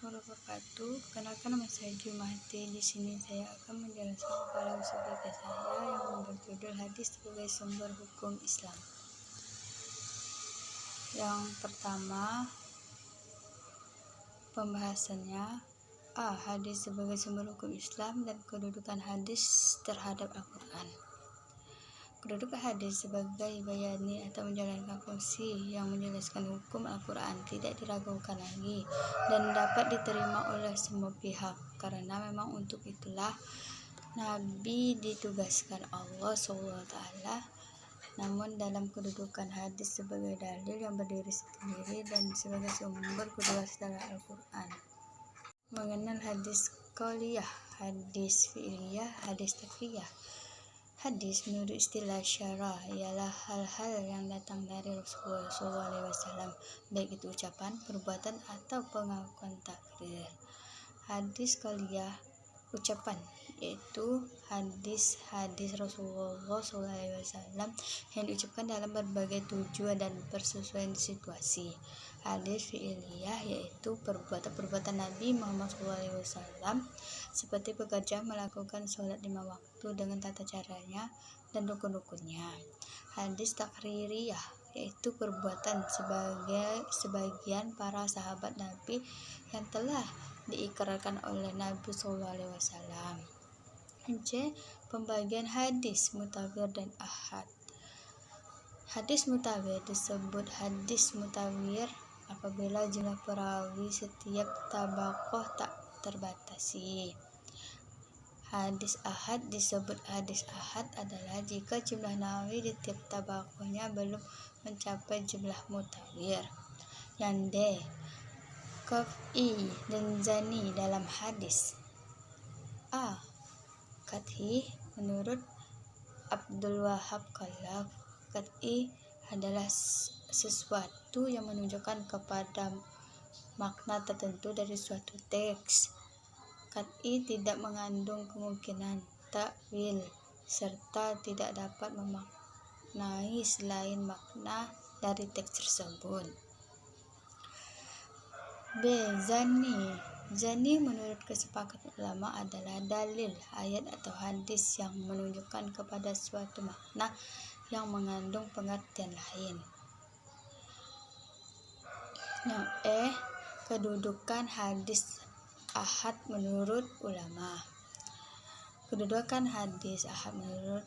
warahmatullahi wabarakatuh. Perkenalkan, nama saya Jumati. Di sini saya akan menjelaskan filosofi saya yang berjudul hadis sebagai sumber hukum Islam. Yang pertama, pembahasannya hadis sebagai sumber hukum Islam dan kedudukan hadis terhadap Al-Quran. Kedudukan hadis sebagai bayani atau menjalankan fungsi yang menjelaskan hukum Al-Quran tidak diragukan lagi dan dapat diterima oleh semua pihak, karena memang untuk itulah Nabi ditugaskan Allah SWT. Namun dalam kedudukan hadis sebagai dalil yang berdiri sendiri dan sebagai sumber kedua setelah Al-Quran. Mengenal hadis qauliyah, hadis fi'liyah, hadis taqriyah. Hadis menurut istilah syarah ialah hal-hal yang datang dari Rasulullah SAW, baik itu ucapan, perbuatan, atau pengakuan takrir. Hadis qauliyah, ucapan, yaitu hadis-hadis Rasulullah SAW yang diucapkan dalam berbagai tujuan dan persesuaian situasi. Hadis fi'liyah, yaitu perbuatan-perbuatan Nabi Muhammad SAW, seperti bekerja, melakukan sholat 5 waktu dengan tata caranya dan rukun-rukunnya. Hadis takririyah, yaitu perbuatan sebagian para sahabat Nabi yang telah diikrarkan oleh Nabi SAW. C. Pembagian hadis mutawir dan ahad. Hadis mutawir disebut hadis mutawir apabila jumlah perawi setiap tabaqoh tak terbatasi. Hadis ahad disebut hadis ahad adalah jika jumlah nawawi di tiap tabaqohnya belum mencapai jumlah mutawir. Yang D. Qat'i dan zani dalam hadis. A. Qat'i, menurut Abdul Wahab Khalaf, qat'i adalah sesuatu yang menunjukkan kepada makna tertentu dari suatu teks. Qat'i tidak mengandung kemungkinan takwil serta tidak dapat memaknai selain makna dari teks tersebut. B. Zani menurut kesepakatan ulama adalah dalil, ayat atau hadis yang menunjukkan kepada suatu makna yang mengandung pengertian lain. Yang E. Kedudukan hadis ahad menurut ulama. Kedudukan hadis ahad menurut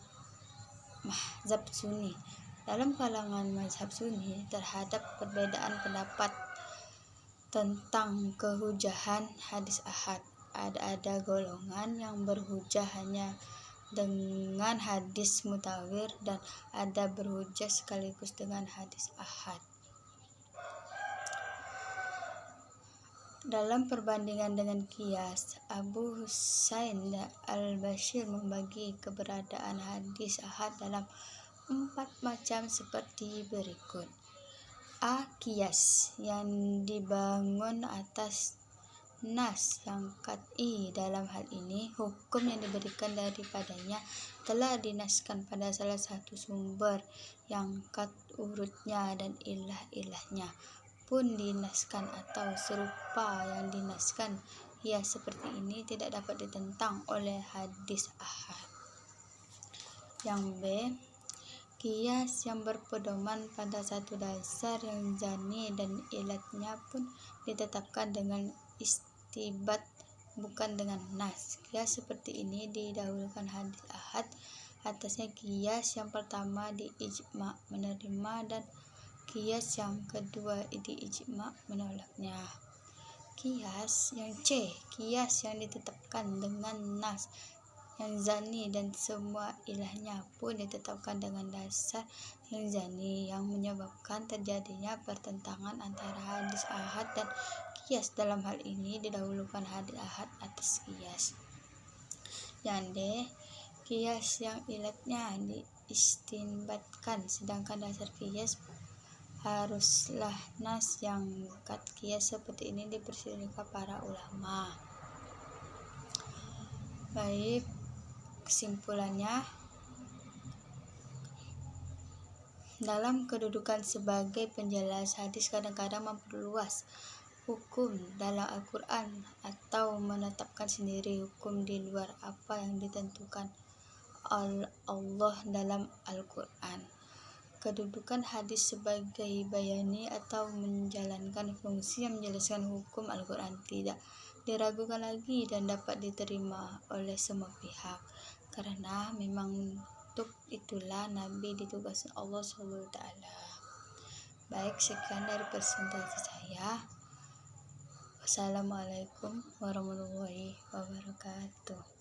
mazhab Sunni. Dalam kalangan mazhab Sunni terhadap perbedaan pendapat tentang kehujahan hadis ahad. Ada golongan yang berhujah hanya dengan hadis mutawir dan ada berhujah sekaligus dengan hadis ahad. Dalam perbandingan dengan qiyas, Abu Husain al-Bashir membagi keberadaan hadis ahad dalam 4 macam seperti berikut. A. Qiyas, yang dibangun atas nas yang qat'i. Dalam hal ini, hukum yang diberikan daripadanya telah dinaskan pada salah satu sumber yang qat urutnya dan ilah-ilahnya pun dinaskan atau serupa yang dinaskan. Qiyas seperti ini tidak dapat ditentang oleh hadis ahad. Yang B. Qiyas yang berpedoman pada satu dasar yang zani dan ilatnya pun ditetapkan dengan istibat, bukan dengan nas. Qiyas seperti ini didahulukan hadis ahad atasnya qiyas yang pertama di ijma menerima dan qiyas yang kedua di ijma menolaknya. Qiyas yang C. Qiyas yang ditetapkan dengan nas yang zani dan semua ilahnya pun ditetapkan dengan dasar yang zani, yang menyebabkan terjadinya pertentangan antara hadis ahad dan qiyas. Dalam hal ini didahulukan hadis ahad atas qiyas. Yang D. Qiyas yang ilatnya diistinbatkan, sedangkan dasar qiyas haruslah nas yang qat. Qiyas seperti ini diperselisihkan para ulama. Baik, kesimpulannya, dalam kedudukan sebagai penjelas, hadis kadang-kadang memperluas hukum dalam Al-Quran atau menetapkan sendiri hukum di luar apa yang ditentukan Allah dalam Al-Quran. Kedudukan hadis sebagai bayani atau menjalankan fungsi yang menjelaskan hukum Al-Quran tidak diragukan lagi dan dapat diterima oleh semua pihak, karena memang untuk itulah Nabi ditugaskan Allah SWT. Baik, sekian dari presentasi saya. Wassalamualaikum warahmatullahi wabarakatuh.